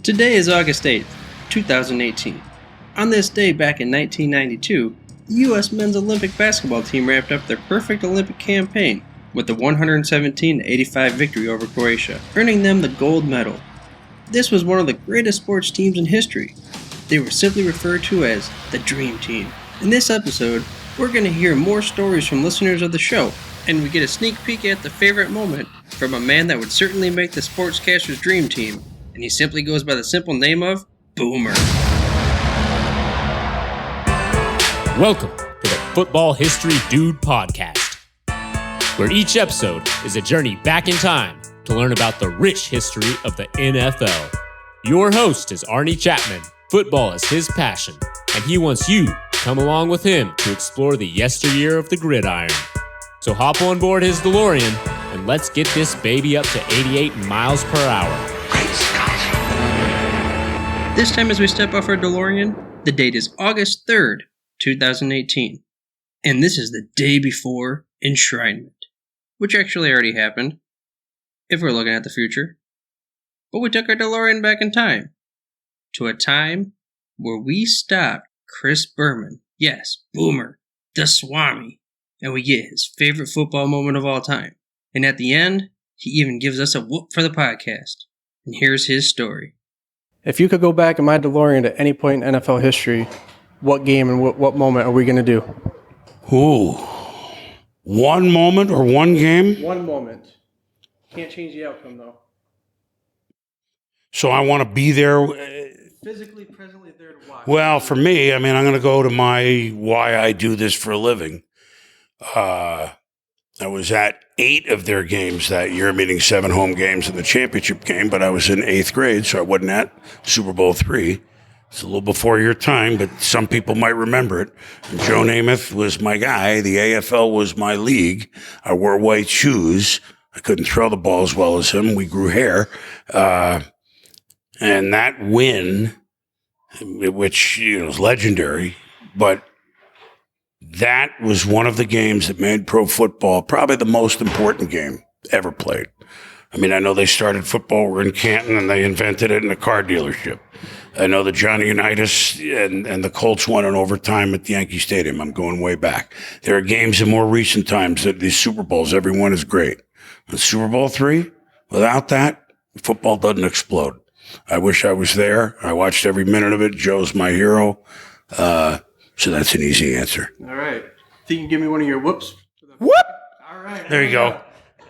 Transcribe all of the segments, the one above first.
Today is August 8th, 2018. On this day back in 1992, the U.S. men's Olympic basketball team wrapped up their perfect Olympic campaign with the 117-85 victory over Croatia, earning them the gold medal. This was one of the greatest sports teams in history. They were simply referred to as the Dream Team. In this episode, we're going to hear more stories from listeners of the show, and we get a sneak peek at the favorite moment from a man that would certainly make the sportscaster's dream team, and he simply goes by the simple name of Boomer. Welcome to the Football History Dude podcast, where each episode is a journey back in time to learn about the rich history of the NFL. Your host is Arnie Chapman. Football is his passion, and he wants you to come along with him to explore the yesteryear of the gridiron. So hop on board his DeLorean, and let's get this baby up to 88 miles per hour. This time as we step off our DeLorean, the date is August 3rd, 2018. And this is the day before enshrinement, which actually already happened, if we're looking at the future. But we took our DeLorean back in time, to a time where we stopped Chris Berman, yes, Boomer, the Swami, and we get his favorite football moment of all time. And at the end, he even gives us a whoop for the podcast. And here's his story. If you could go back in my DeLorean at any point in NFL history, what game and what moment are we going to do? Ooh. One moment or one game? One moment. Can't change the outcome, though. So I want to be there. Physically, presently there to watch. Well, for me, I'm going to go to my why I do this for a living. I was at 8 of their games that year, meaning 7 home games in the championship game, but I was in 8th grade, so I wasn't at Super Bowl III. It's a little before your time, but some people might remember it. And Joe Namath was my guy. The AFL was my league. I wore white shoes. I couldn't throw the ball as well as him. We grew hair. And that win, which was legendary, but that was one of the games that made pro football probably the most important game ever played. I mean, I know they started football, we're in Canton, and they invented it in a car dealership. I know that Johnny Unitas and the Colts won in overtime at the Yankee Stadium. I'm going way back. There are games in more recent times that these Super Bowls, every one is great. But Super Bowl III, without that, football doesn't explode. I wish I was there. I watched every minute of it. Joe's my hero. So that's an easy answer. All right. Think you can give me one of your whoops? Whoop! All right. There you go.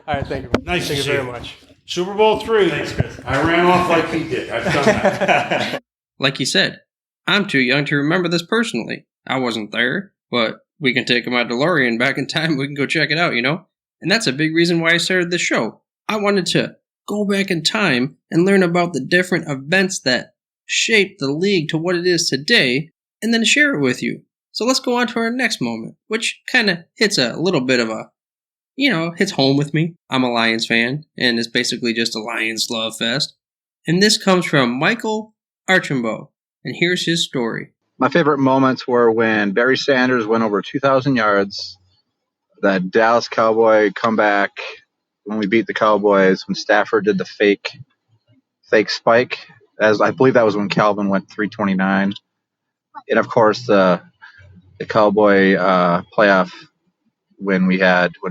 All right, thank you. Nice Thank to you see very you. much. Super Bowl III. Thanks, Chris. I ran off like he did. I've done that. Like he said, I'm too young to remember this personally. I wasn't there, but we can take my DeLorean back in time. We can go check it out, And that's a big reason why I started this show. I wanted to go back in time and learn about the different events that shaped the league to what it is today, and then share it with you. So let's go on to our next moment, which kind of hits a little bit of a, hits home with me. I'm a Lions fan, and it's basically just a Lions love fest. And this comes from Michael Archambeau, and here's his story. My favorite moments were when Barry Sanders went over 2,000 yards, that Dallas Cowboy comeback, when we beat the Cowboys, when Stafford did the fake spike, as I believe that was when Calvin went 329, and of course the Cowboy playoff when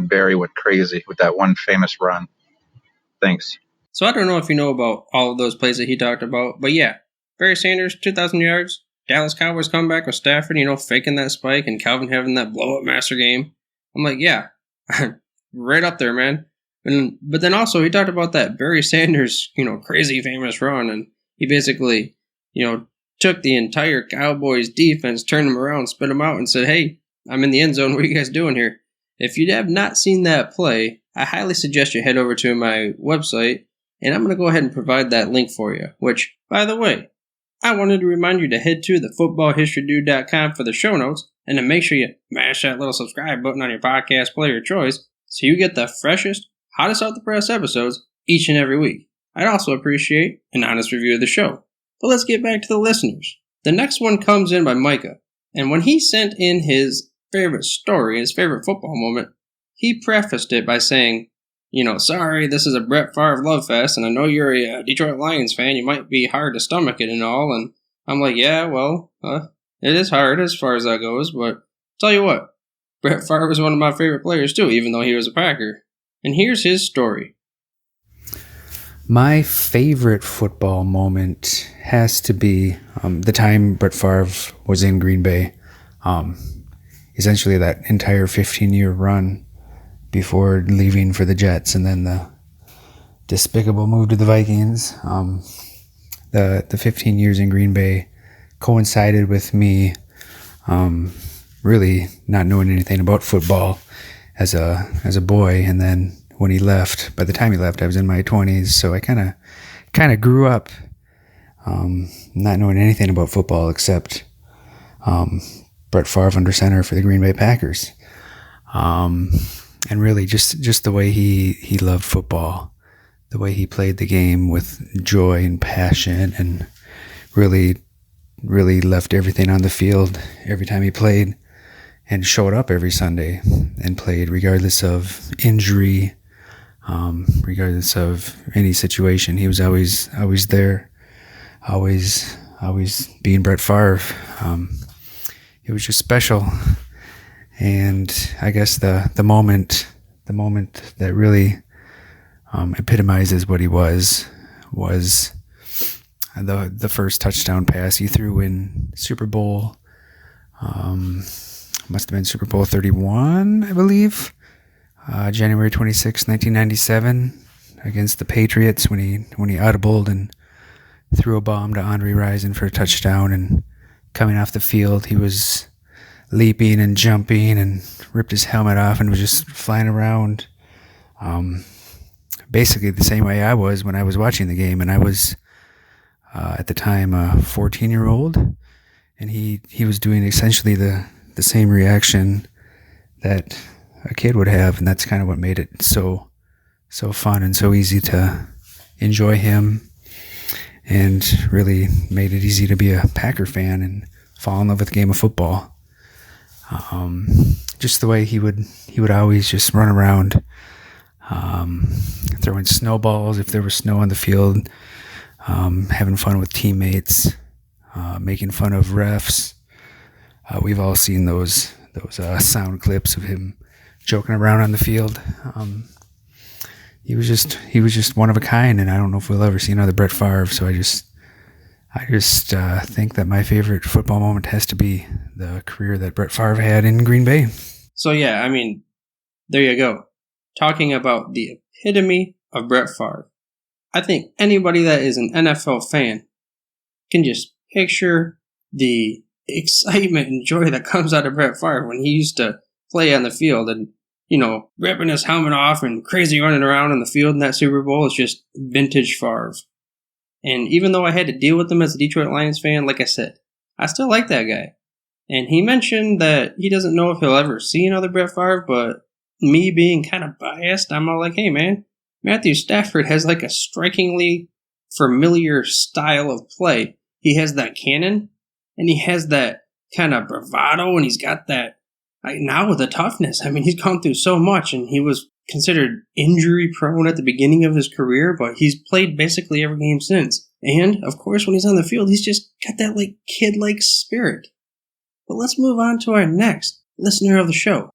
Barry went crazy with that one famous run. Thanks. So I don't know if you know about all of those plays that he talked about, but yeah, Barry Sanders, 2,000 yards, Dallas Cowboys comeback with Stafford, faking that spike, and Calvin having that blow-up master game. I'm like, yeah, right up there, man. But then also he talked about that Barry Sanders, crazy famous run, and he basically, took the entire Cowboys defense, turned them around, spit them out, and said, hey, I'm in the end zone. What are you guys doing here? If you have not seen that play, I highly suggest you head over to my website, and I'm going to go ahead and provide that link for you, which, by the way, I wanted to remind you to head to thefootballhistorydude.com for the show notes, and to make sure you mash that little subscribe button on your podcast player of choice so you get the freshest, hottest off the press episodes each and every week. I'd also appreciate an honest review of the show. But let's get back to the listeners. The next one comes in by Micah, and when he sent in his favorite story, his favorite football moment, he prefaced it by saying, sorry, this is a Brett Favre love fest, and I know you're a Detroit Lions fan. You might be hard to stomach it and all. And I'm like, yeah, well, it is hard as far as that goes. But tell you what, Brett Favre was one of my favorite players too, even though he was a Packer. And here's his story. My favorite football moment has to be the time Brett Favre was in Green Bay. Essentially that entire 15-year run before leaving for the Jets, and then the despicable move to the Vikings. The 15 years in Green Bay coincided with me really not knowing anything about football as a boy, and then when he left, by the time he left, I was in my 20s, so I kind of grew up not knowing anything about football except Brett Favre under center for the Green Bay Packers. And really just the way he loved football, the way he played the game with joy and passion, and really left everything on the field every time he played, and showed up every Sunday and played regardless of injury, regardless of any situation. He was always there, always being Brett Favre. It was just special. And I guess the moment that really epitomizes what he was the first touchdown pass he threw in Super Bowl, must have been Super Bowl 31, I believe, January 26, 1997, against the Patriots, when he audibled and threw a bomb to Andre Rison for a touchdown. And coming off the field, he was leaping and jumping and ripped his helmet off and was just flying around, basically the same way I was when I was watching the game. And I was at the time a 14-year-old, and he was doing essentially the same reaction that a kid would have, and that's kind of what made it so fun and so easy to enjoy him, and really made it easy to be a Packer fan and fall in love with the game of football. Just the way he would always just run around, throwing snowballs if there was snow on the field, having fun with teammates, making fun of refs. We've all seen those sound clips of him joking around on the field. He was just one of a kind, and I don't know if we'll ever see another Brett Favre. So I just think that my favorite football moment has to be the career that Brett Favre had in Green Bay. So yeah, I mean, there you go. Talking about the epitome of Brett Favre. I think anybody that is an NFL fan can just picture the excitement and joy that comes out of Brett Favre when he used to play on the field, and ripping his helmet off and crazy running around on the field in that Super Bowl. Is just vintage Favre. And even though I had to deal with him as a Detroit Lions fan, like I said, I still like that guy. And he mentioned that he doesn't know if he'll ever see another Brett Favre, but me being kind of biased, I'm all like, hey man, Matthew Stafford has like a strikingly familiar style of play. He has that cannon, and he has that kind of bravado, and he's got that, now with the toughness. I mean, he's gone through so much, and he was considered injury prone at the beginning of his career, but he's played basically every game since. And, of course, when he's on the field, he's just got that kid-like spirit. But let's move on to our next listener of the show.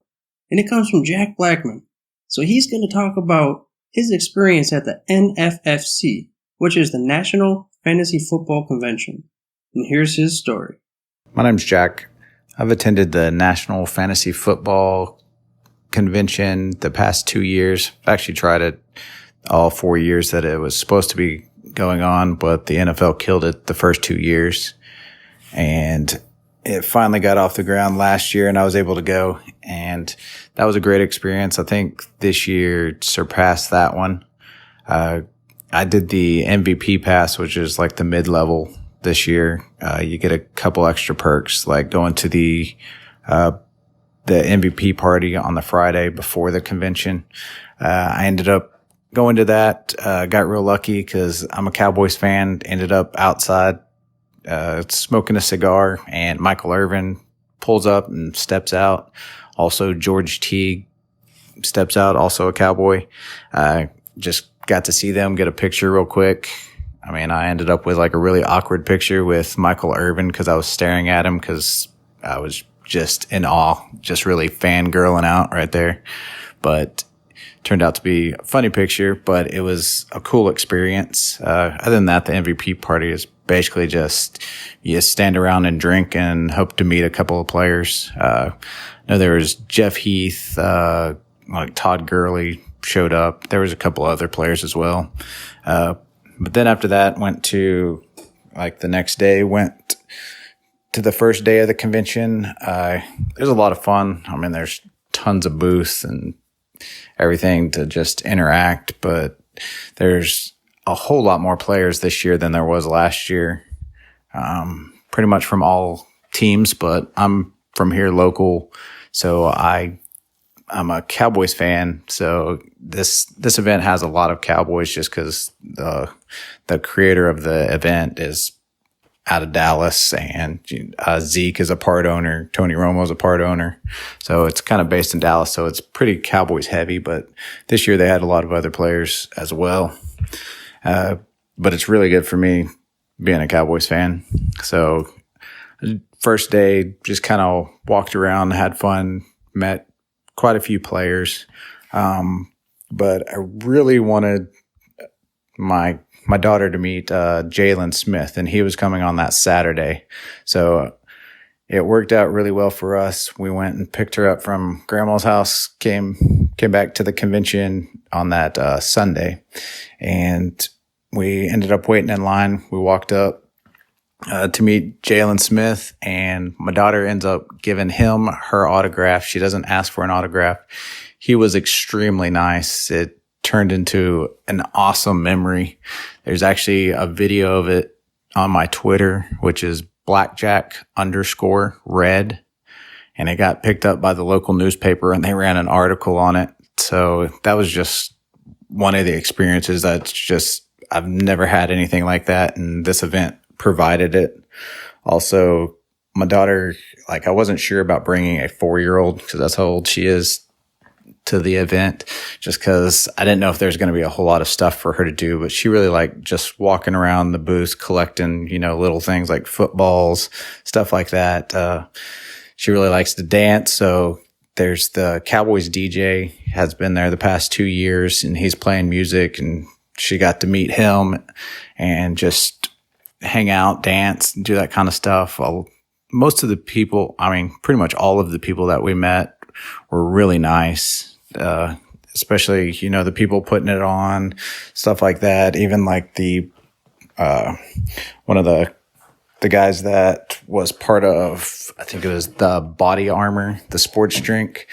And it comes from Jack Blackmon. So he's going to talk about his experience at the NFFC, which is the National Fantasy Football Convention. And here's his story. My name's Jack. I've attended the National Fantasy Football Convention the past 2 years. I've actually tried it all 4 years that it was supposed to be going on, but the NFL killed it the first 2 years. And it finally got off the ground last year, and I was able to go. And that was a great experience. I think this year surpassed that one. I did the MVP pass, which is like the mid-level this year. You get a couple extra perks, like going to the MVP party on the Friday before the convention. I ended up going to that, got real lucky because I'm a Cowboys fan, ended up outside smoking a cigar, and Michael Irvin pulls up and steps out. Also, George Teague steps out, also a Cowboy. Just got to see them, get a picture real quick. I mean, I ended up with like a really awkward picture with Michael Irvin because I was staring at him because I was just in awe, just really fangirling out right there. But turned out to be a funny picture, but it was a cool experience. Other than that, the MVP party is basically just you stand around and drink and hope to meet a couple of players. I know there was Jeff Heath, like Todd Gurley showed up. There was a couple other players as well. But then after that, went to like the next day, went to the first day of the convention. There's a lot of fun. I mean, there's tons of booths and everything to just interact, but there's a whole lot more players this year than there was last year. Pretty much from all teams, but I'm from here local, so I'm a Cowboys fan. So this event has a lot of Cowboys just because the creator of the event is out of Dallas, and Zeke is a part owner. Tony Romo's a part owner. So it's kind of based in Dallas. So it's pretty Cowboys heavy, but this year they had a lot of other players as well. But it's really good for me being a Cowboys fan. So first day, just kind of walked around, had fun, met quite a few players. But I really wanted my daughter to meet Jalen Smith, and he was coming on that Saturday. So it worked out really well for us. We went and picked her up from grandma's house, came back to the convention on that Sunday, and we ended up waiting in line. We walked up to meet Jalen Smith, and my daughter ends up giving him her autograph. She doesn't ask for an autograph. He was extremely nice. It turned into an awesome memory. There's actually a video of it on my Twitter, which is blackjack_red. And it got picked up by the local newspaper and they ran an article on it. So that was just one of the experiences that's just, I've never had anything like that. And this event provided it. Also, my daughter, like I wasn't sure about bringing a 4-year-old because that's how old she is to the event, just because I didn't know if there's going to be a whole lot of stuff for her to do, but she really liked just walking around the booth, collecting, little things like footballs, stuff like that. She really likes to dance. So there's the Cowboys DJ has been there the past 2 years and he's playing music, and she got to meet him and just hang out, dance, do that kind of stuff. Most of the people, pretty much all of the people that we met were really nice. Especially, the people putting it on, stuff like that. Even like the, one of the guys that was part of, I think it was the Body Armor, the sports drink.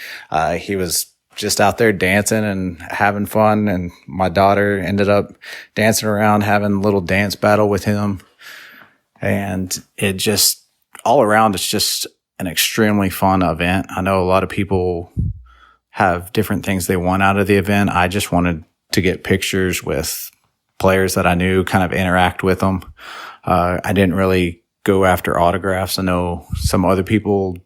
He was just out there dancing and having fun. And my daughter ended up dancing around, having a little dance battle with him. And it just, all around, it's just an extremely fun event. I know a lot of people have different things they want out of the event. I just wanted to get pictures with players that I knew, kind of interact with them. I didn't really go after autographs. I know some other people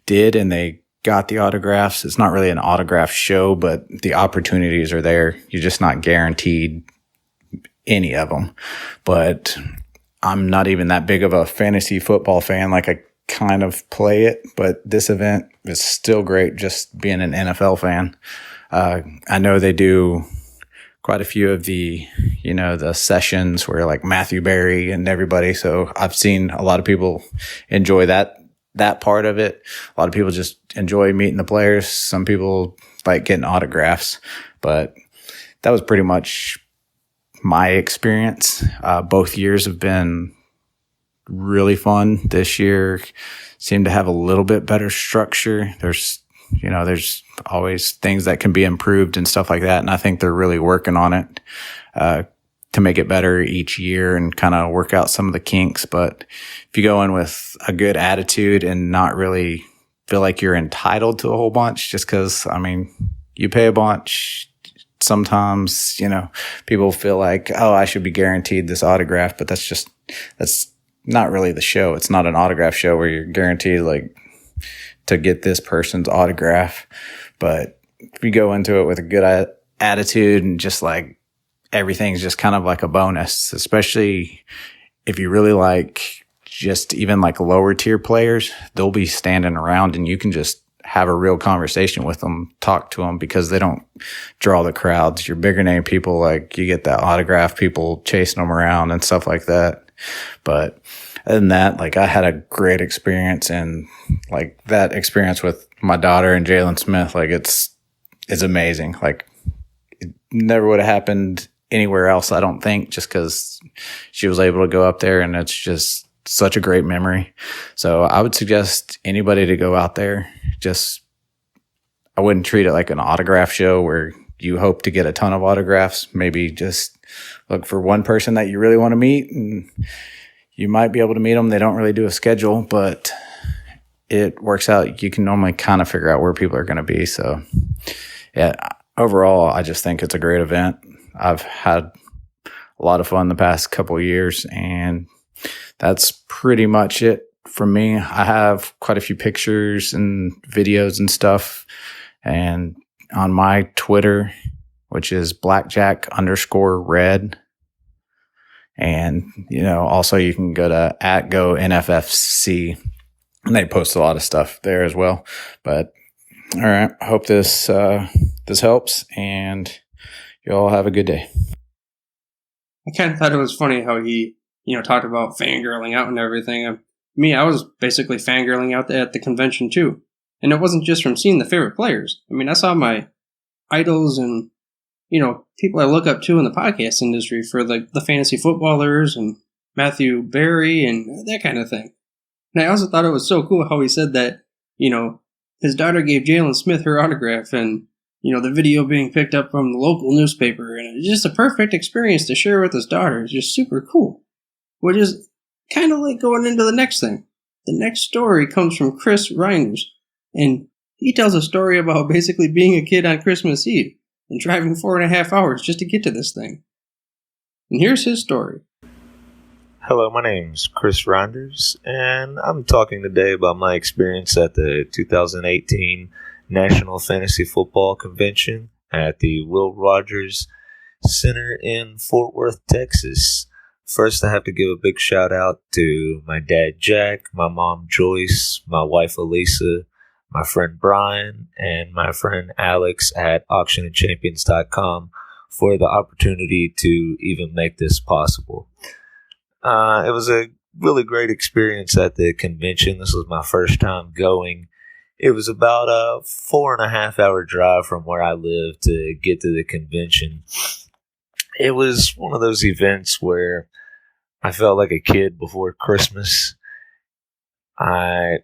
did, and they got the autographs. It's not really an autograph show, but the opportunities are there. You're just not guaranteed any of them. But I'm not even that big of a fantasy football fan. Like, I kind of play it, but this event is still great just being an NFL fan. I know they do quite a few of the, the sessions where like Matthew Berry and everybody. So I've seen a lot of people enjoy that part of it. A lot of people just enjoy meeting the players. Some people like getting autographs, but that was pretty much my experience. Both years have been really fun. This year seemed to have a little bit better structure. There's always things that can be improved and stuff like that. And I think they're really working on it, to make it better each year and kind of work out some of the kinks. But if you go in with a good attitude and not really feel like you're entitled to a whole bunch, just because, you pay a bunch. Sometimes, people feel like, oh, I should be guaranteed this autograph, but that's not really the show. It's not an autograph show where you're guaranteed like to get this person's autograph. But if you go into it with a good attitude and just like everything's just kind of like a bonus, especially if you really like just even like lower tier players, they'll be standing around and you can just have a real conversation with them, talk to them because they don't draw the crowds. Your bigger name people, like you get that autograph people chasing them around and stuff like that. But other than that, like I had a great experience, and like that experience with my daughter and Jalen Smith, like it's amazing. Like it never would have happened anywhere else, I don't think, just because she was able to go up there, and it's just such a great memory. So I would suggest anybody to go out there. Just, I wouldn't treat it like an autograph show where you hope to get a ton of autographs. Maybe just look for one person that you really want to meet, and you might be able to meet them. They don't really do a schedule, but it works out. You can normally kind of figure out where people are going to be. So yeah, overall, I just think it's a great event. I've had a lot of fun the past couple of years, and that's pretty much it for me. I have quite a few pictures and videos and stuff, and on my Twitter, which is blackjack_red. And, you know, also you can go to @GoNFFC, and they post a lot of stuff there as well. But all right, I hope this helps, and you all have a good day. I kind of thought it was funny how he, talked about fangirling out and everything. I was basically fangirling out at the convention too. And it wasn't just from seeing the favorite players. I saw my idols and, people I look up to in the podcast industry for the fantasy footballers and Matthew Berry and that kind of thing. And I also thought it was so cool how he said that, his daughter gave Jalen Smith her autograph, and, the video being picked up from the local newspaper. And it's just a perfect experience to share with his daughter. It's just super cool. Which is kind of like going into the next thing. The next story comes from Chris Rynders, and he tells a story about basically being a kid on Christmas Eve and driving 4.5 hours just to get to this thing. And here's his story. Hello, my name's Chris Rynders, and I'm talking today about my experience at the 2018 National Fantasy Football Convention at the Will Rogers Center in Fort Worth, Texas. First, I have to give a big shout out to my dad, Jack, my mom, Joyce, my wife, Elisa, my friend, Brian, and my friend, Alex at auctionandchampions.com for the opportunity to even make this possible. It was a really great experience at the convention. This was my first time going. It was about a 4.5 hour drive from where I live to get to the convention. It was one of those events where I felt like a kid before Christmas. I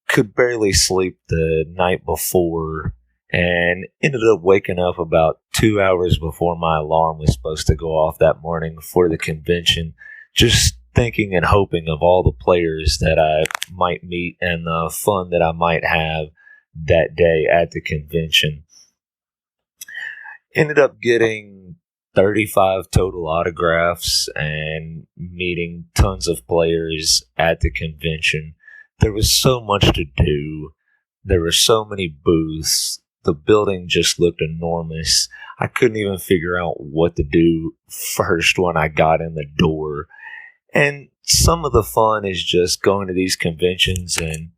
could barely sleep the night before and ended up waking up about 2 hours before my alarm was supposed to go off that morning for the convention, just thinking and hoping of all the players that I might meet and the fun that I might have that day at the convention. Ended up getting 35 total autographs and meeting tons of players at the convention. There was so much to do. There were so many booths. The building just looked enormous. I couldn't even figure out what to do first when I got in the door. And some of the fun is just going to these conventions and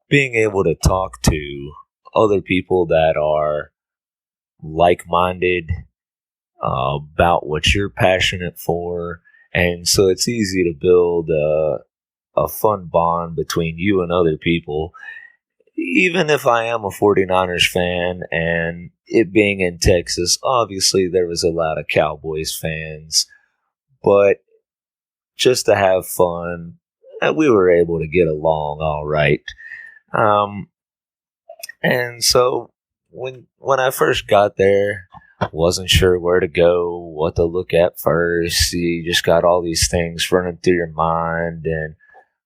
being able to talk to other people that are like-minded about what you're passionate for. And so it's easy to build a fun bond between you and other people. Even if I am a 49ers fan, and it being in Texas, obviously there was a lot of Cowboys fans, but just to have fun, we were able to get along all right. And so when I first got there, wasn't sure where to go, what to look at first. You just got all these things running through your mind, and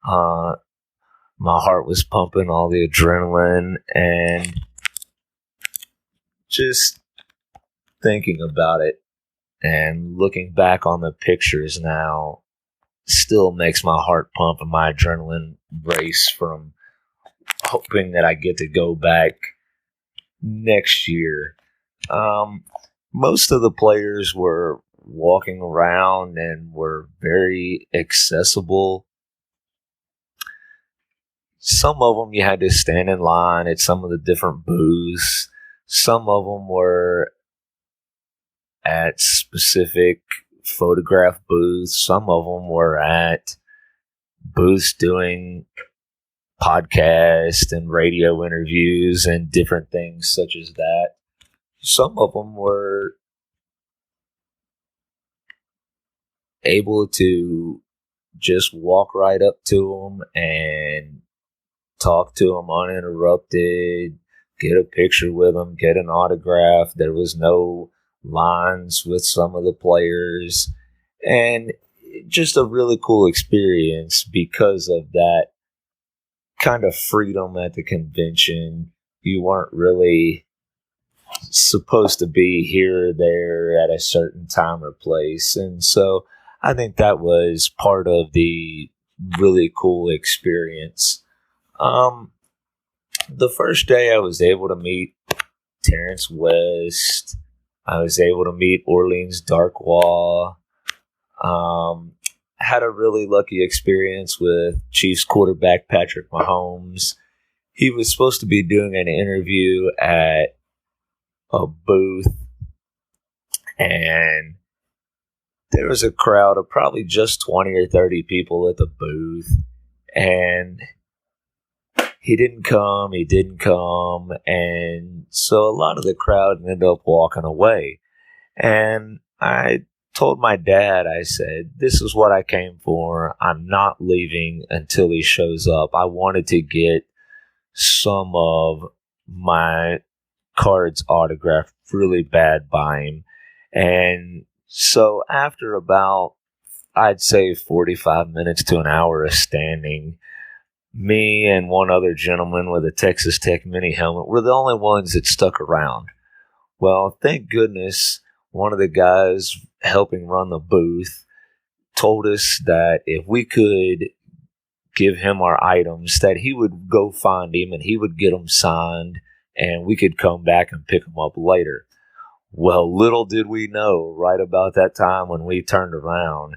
my heart was pumping, all the adrenaline, and just thinking about it and looking back on the pictures now still makes my heart pump and my adrenaline race from hoping that I get to go back next year. Most of the players were walking around and were very accessible. Some of them you had to stand in line at some of the different booths. Some of them were at specific photograph booths. Some of them were at booths doing podcast and radio interviews and different things such as that. Some of them were able to just walk right up to them and talk to them uninterrupted, get a picture with them, get an autograph. There was no lines with some of the players, and just a really cool experience because of that kind of freedom at the convention. You weren't really supposed to be here or there at a certain time or place, and so I think that was part of the really cool experience. The first day I was able to meet Terrence West. I was able to meet Orleans Darkwa. Had a really lucky experience with Chiefs quarterback Patrick Mahomes. He was supposed to be doing an interview at a booth, and there was a crowd of probably just 20 or 30 people at the booth, and he didn't come, and so a lot of the crowd ended up walking away. And I told my dad, I said, this is what I came for. I'm not leaving until he shows up. I wanted to get some of my cards autographed really bad by him. And so after about, I'd say 45 minutes to an hour of standing, me and one other gentleman with a Texas Tech mini helmet were the only ones that stuck around. Well, thank goodness one of the guys helping run the booth told us that if we could give him our items, that he would go find him and he would get them signed and we could come back and pick them up later. Well, little did we know, right about that time when we turned around,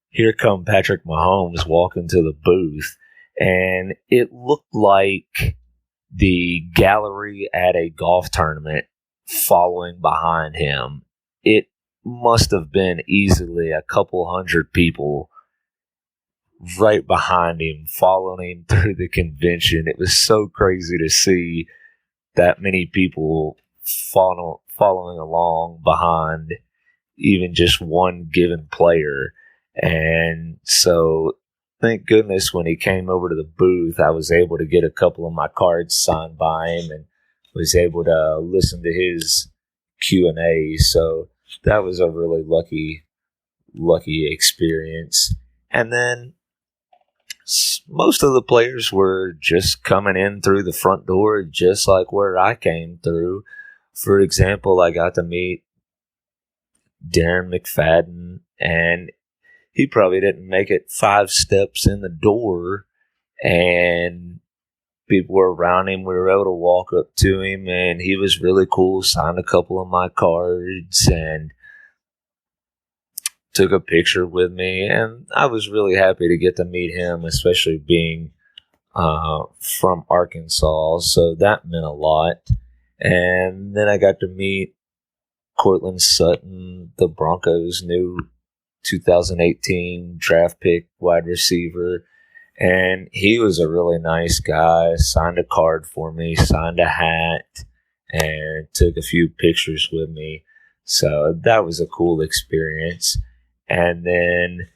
here come Patrick Mahomes walking to the booth, and it looked like the gallery at a golf tournament following behind him. It must have been easily a couple hundred people right behind him, following him through the convention. It was so crazy to see that many people following along behind even just one given player. And so thank goodness when he came over to the booth, I was able to get a couple of my cards signed by him and was able to listen to his Q&A. So that was a really lucky experience. And then most of the players were just coming in through the front door, just like where I came through. For example, I got to meet Darren McFadden, and he probably didn't make it 5 steps in the door, and people were around him. We were able to walk up to him, and he was really cool, signed a couple of my cards, and took a picture with me. And I was really happy to get to meet him, especially being from Arkansas, so that meant a lot. And then I got to meet Cortland Sutton, the Broncos' new 2018 draft pick wide receiver. And he was a really nice guy, signed a card for me, signed a hat, and took a few pictures with me. So that was a cool experience. And then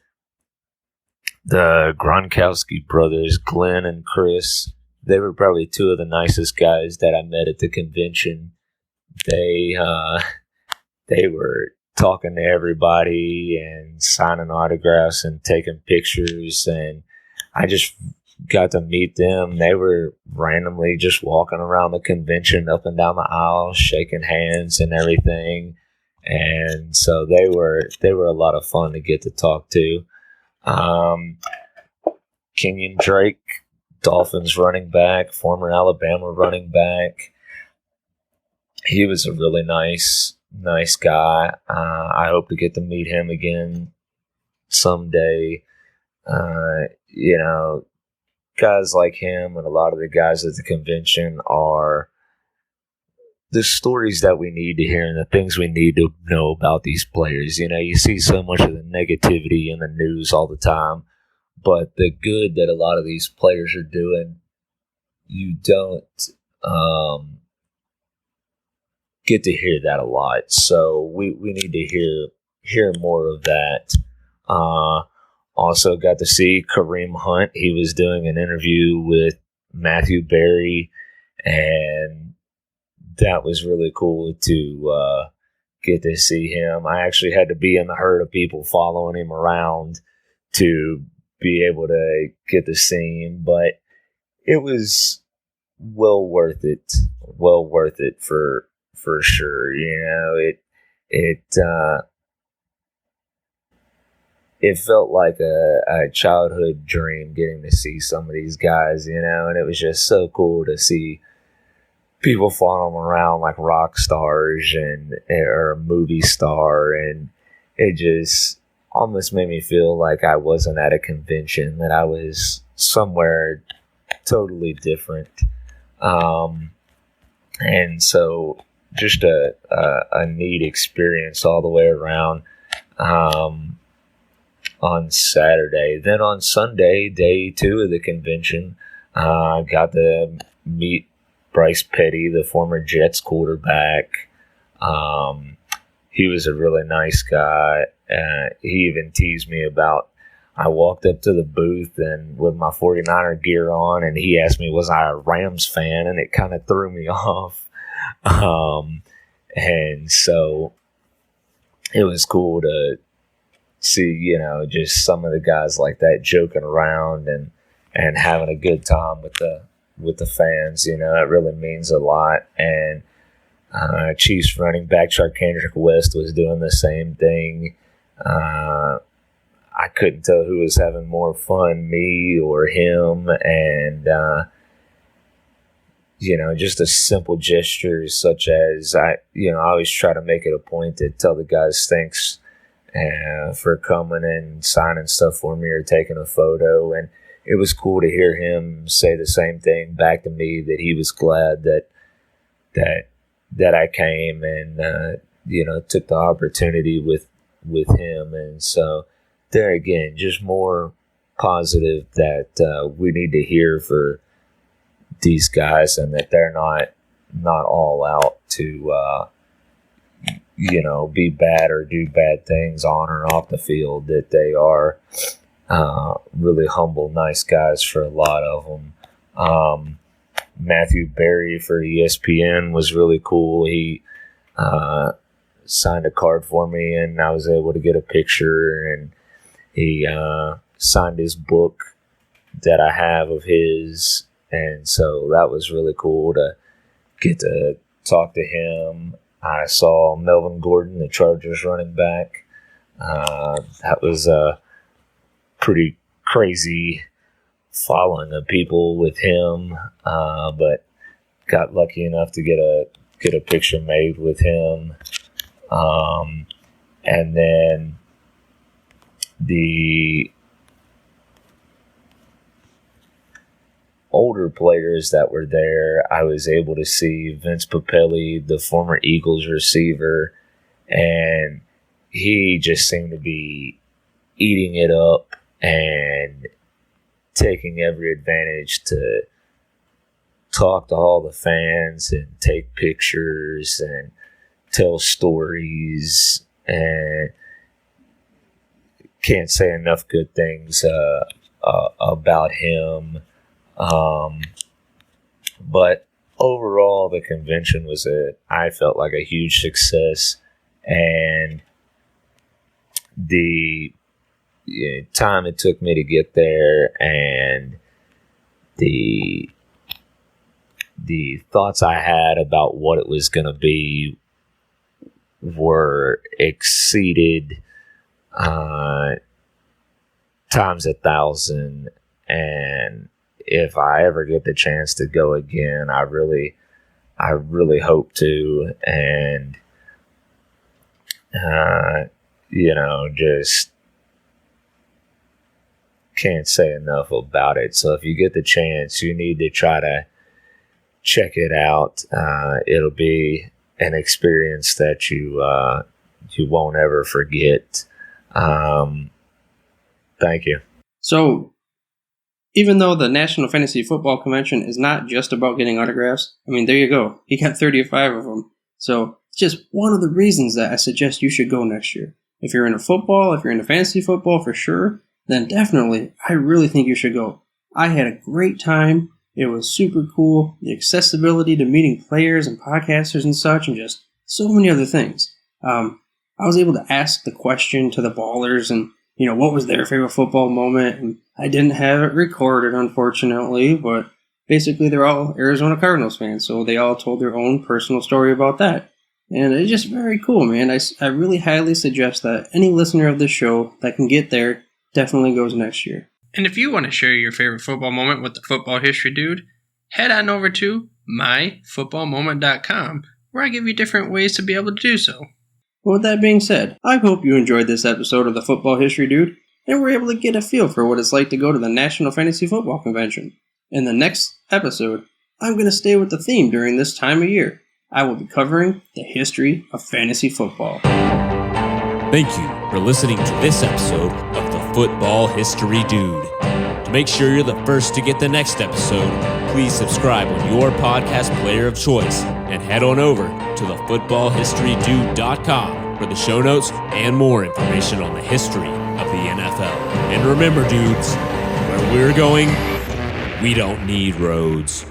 the Gronkowski brothers, Glenn and Chris, they were probably 2 of the nicest guys that I met at the convention. They were talking to everybody and signing autographs and taking pictures, and I just got to meet them. They were randomly just walking around the convention up and down the aisle, shaking hands and everything. And so they were a lot of fun to get to talk to. Kenyon Drake, Dolphins running back, former Alabama running back. he was a really nice guy. I hope to get to meet him again someday. Guys like him and a lot of the guys at the convention are the stories that we need to hear and the things we need to know about these players. You see so much of the negativity in the news all the time, but the good that a lot of these players are doing, you don't get to hear that a lot. So we need to hear more of that. Also got to see Kareem Hunt. He was doing an interview with Matthew Berry, and that was really cool to get to see him. I actually had to be in the herd of people following him around to be able to get to see him, but it was well worth it. Well worth it for sure. It felt like a childhood dream getting to see some of these guys, and it was just so cool to see people following them around like rock stars or a movie star, and it just almost made me feel like I wasn't at a convention, that I was somewhere totally different. And so just a neat experience all the way around. On Saturday. Then on Sunday, day 2 of the convention, got to meet Bryce Petty, the former Jets quarterback. He was a really nice guy. He even teased me about, I walked up to the booth and with my 49er gear on, and he asked me, was I a Rams fan? And it kind of threw me off. And so it was cool to see, just some of the guys like that joking around and having a good time with the fans. It really means a lot. And Chiefs running back Charcandrick West was doing the same thing. I couldn't tell who was having more fun, me or him. And just a simple gestures such as I always try to make it a point to tell the guys thanks for coming and signing stuff for me or taking a photo. And it was cool to hear him say the same thing back to me, that he was glad that I came and took the opportunity with him. And so there again, just more positive that we need to hear for these guys, and that they're not all out to be bad or do bad things on or off the field, that they are really humble, nice guys for a lot of them. Matthew Berry for ESPN was really cool. He signed a card for me, and I was able to get a picture, and he signed his book that I have of his, and so that was really cool to get to talk to him. I saw Melvin Gordon, the Chargers running back. That was a pretty crazy following of people with him, but got lucky enough to get a picture made with him. And then the older players that were there, I was able to see Vince Papelli, the former Eagles receiver, and he just seemed to be eating it up and taking every advantage to talk to all the fans and take pictures and tell stories, and can't say enough good things about him. But overall, the convention was I felt like a huge success, and the time it took me to get there and the thoughts I had about what it was going to be were exceeded times 1,000. And if I ever get the chance to go again, I I really hope to, and just can't say enough about it. So if you get the chance, you need to try to check it out. It'll be an experience that you won't ever forget. Thank you. So, even though the National Fantasy Football Convention is not just about getting autographs, I mean, there you go. He got 35 of them. So, it's just one of the reasons that I suggest you should go next year. If you're into football, if you're into fantasy football for sure, then definitely, I really think you should go. I had a great time. It was super cool. The accessibility to meeting players and podcasters and such, and just so many other things. I was able to ask the question to the ballers and, what was their favorite football moment. And I didn't have it recorded, unfortunately, but basically they're all Arizona Cardinals fans, so they all told their own personal story about that. And it's just very cool, man. I really highly suggest that any listener of this show that can get there definitely goes next year. And if you want to share your favorite football moment with the Football History Dude, head on over to myfootballmoment.com, where I give you different ways to be able to do so. Well, with that being said, I hope you enjoyed this episode of the Football History Dude, and were able to get a feel for what it's like to go to the National Fantasy Football Convention. In the next episode, I'm going to stay with the theme during this time of year. I will be covering the history of fantasy football. Thank you for listening to this episode of the Football History Dude. To make sure you're the first to get the next episode, please subscribe on your podcast player of choice and head on over to thefootballhistorydude.com for the show notes and more information on the history of the NFL. And remember, dudes, where we're going, we don't need roads.